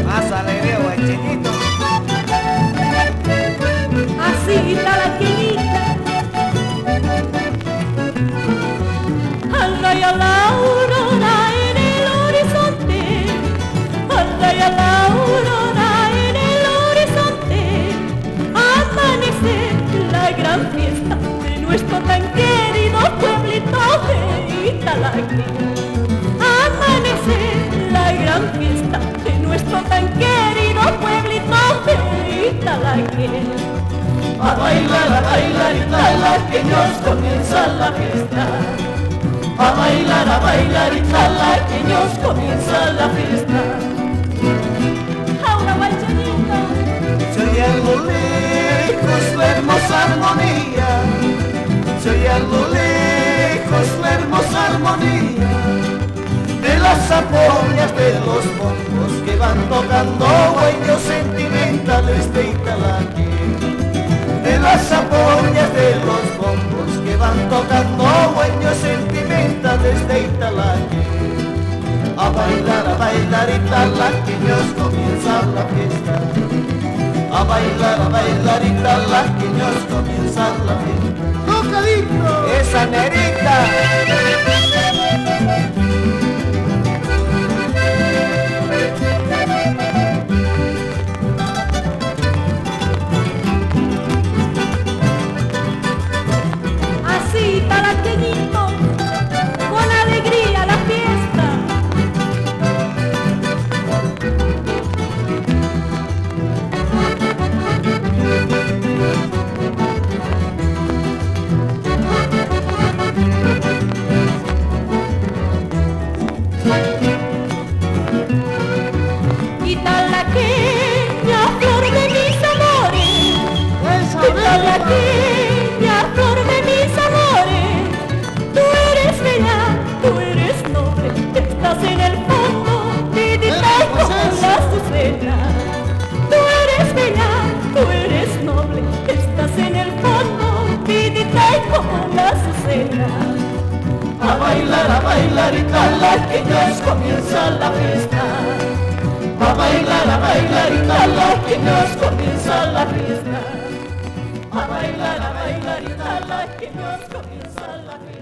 Más alegría, guaychinito. Así está la quinita. Anda ya la aurora en el horizonte. Anda ya la aurora en el horizonte. Amanece la gran fiesta de nuestro tan querido pueblito de Italaque. Amanece la gran fiesta de nuestro tan querido pueblito de Italaque. A bailar italaqueños, comienza la fiesta. A bailar italaqueños, comienza la fiesta. Ahora guaychanito. Se oye a lo lejos la hermosa armonía. Se oye a lo lejos la hermosa armonía de las ampollas de los bombos que van tocando huellos sentimentales de Italaque. De las ampollas de los bombos que van tocando huellos sentimentales de Italaque. A bailar italaqueños, comienza la fiesta. A bailar italaqueños, comienza la fiesta. ¡Tocadito! ¡Esa nerita! Así italaqueñito, con alegría la fiesta. Italaqueña, flor de mis amores. Italaqueña, flor de mis amores. Tú eres bella, tú eres noble, estás en el fondo, vidita como la azucena. Tú eres bella, tú eres noble, estás en el fondo, vidita como la azucena. A bailar italaqueños, comienza la fiesta. A bailar italaqueños, comienza la fiesta. A bailar italaqueños, comienza la fiesta.